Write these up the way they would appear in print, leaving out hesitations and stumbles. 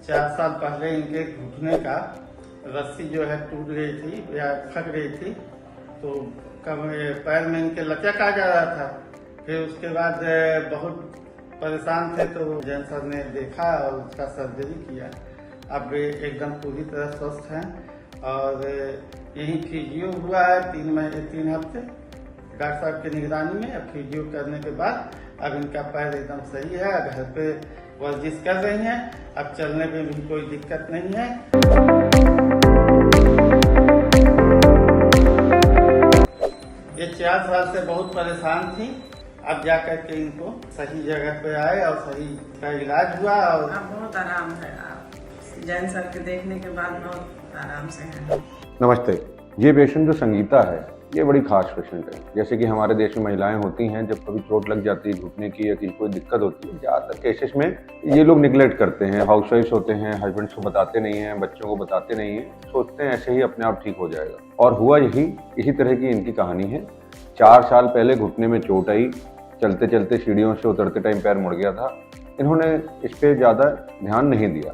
4 साल पहले इनके घुटने का रस्सी जो है टूट गई थी या फट गई थी, तो पैर में इनके लचक आ जा रहा था। फिर उसके बाद बहुत परेशान थे, तो जैन सर ने देखा और उसका सर्जरी किया। अब एकदम पूरी तरह स्वस्थ हैं और यही फिजियो हुआ है 3 हफ्ते डॉक्टर साहब की निगरानी में। अब फिजियो करने के बाद अब इनका पैर एकदम सही है, घर पे वर्जिश कर रही हैं, अब चलने में भी कोई दिक्कत नहीं है। ये 4 साल से बहुत परेशान थी, अब जाकर के इनको सही जगह पे आए और सही का इलाज हुआ और अब बहुत आराम है। आप जैन सर के देखने के बाद बहुत आराम से है। नमस्ते। ये पेशेंट जो संगीता है, ये बड़ी खास पेशेंट है। जैसे कि हमारे देश में महिलाएं होती हैं, जब कभी चोट लग जाती है घुटने की या किसी कोई दिक्कत होती है, ज़्यादातर केसेस में ये लोग निगलेक्ट करते हैं। हाउसवाइफ्स होते हैं, हस्बैंड्स को बताते नहीं हैं, बच्चों को बताते नहीं हैं, सोचते हैं ऐसे ही अपने आप ठीक हो जाएगा। और हुआ इसी तरह की इनकी कहानी है। 4 साल पहले घुटने में चोट आई, चलते चलते सीढ़ियों से उतरते टाइम पैर मुड़ गया था। इन्होंने इस पर ज़्यादा ध्यान नहीं दिया।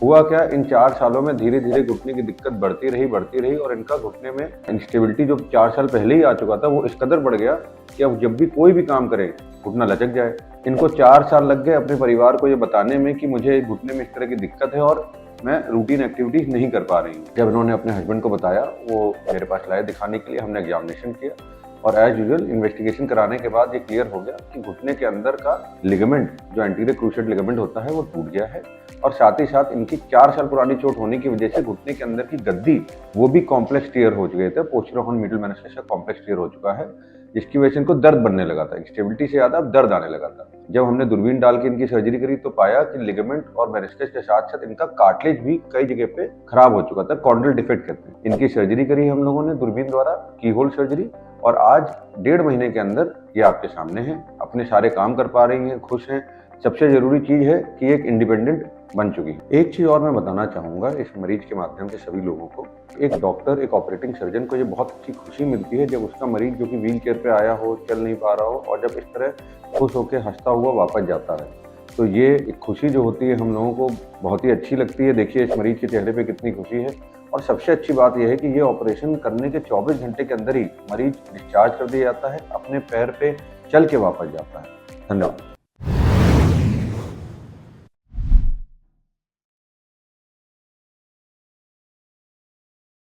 हुआ क्या, इन 4 सालों में धीरे धीरे घुटने की दिक्कत बढ़ती रही और इनका घुटने में इंस्टेबिलिटी जो 4 साल पहले ही आ चुका था, वो इस कदर बढ़ गया कि अब जब भी कोई भी काम करे घुटना लचक जाए। इनको 4 साल लग गए अपने परिवार को ये बताने में कि मुझे घुटने में इस तरह की दिक्कत है और मैं रूटीन एक्टिविटीज नहीं कर पा रही हूँ। जब इन्होंने अपने हस्बैंड को बताया, वो मेरे पास लाए दिखाने के लिए, हमने एग्जामिनेशन किया और एज यूजुअल इन्वेस्टिगेशन कराने के बाद ये क्लियर हो गया कि घुटने के अंदर का लिगामेंट, जो एंटीरियर क्रूशिएट लिगामेंट होता है, वो टूट गया है। और साथ ही साथ इनकी 4 साल पुरानी चोट होने की वजह से घुटने के अंदर की गद्दी वो भी कॉम्प्लेक्स टियर हो चुके थे। पोस्टीरियर हॉर्न मिडल मेनिस्कस का कॉम्प्लेक्स टियर हो चुका है, जिसकी वजह से इनको दर्द बनने लगा था। स्टेबिलिटी से ज्यादा अब दर्द आने लगा था। जब हमने दूरबीन डाल के इनकी सर्जरी करी तो पाया कि लिगामेंट और मेनिस्कस के साथ साथ इनका कार्टिलेज भी कई जगह पे खराब हो चुका था। कॉन्ड्रल डिफेक्ट कहते हैं। इनकी सर्जरी करी हम लोगों ने दूरबीन द्वारा, कीहोल सर्जरी, और आज 1.5 महीने के अंदर ये आपके सामने है, अपने सारे काम कर पा रही हैं, खुश हैं। सबसे जरूरी चीज है कि एक इंडिपेंडेंट बन चुकी है। एक चीज और मैं बताना चाहूंगा इस मरीज के माध्यम से सभी लोगों को, एक डॉक्टर, एक ऑपरेटिंग सर्जन को ये बहुत अच्छी खुशी मिलती है जब उसका मरीज जो कि व्हील चेयर पे आया हो, चल नहीं पा रहा हो, और जब इस तरह खुश होकर हंसता हुआ वापस जाता है, तो ये एक खुशी जो होती है हम लोगों को बहुत ही अच्छी लगती है। देखिए इस मरीज के चेहरे पे कितनी खुशी है। और सबसे अच्छी बात यह है कि ये ऑपरेशन करने के 24 घंटे के अंदर ही मरीज डिस्चार्ज कर दिया जाता है, अपने पैर पे चल के वापस जाता है। धन्यवाद।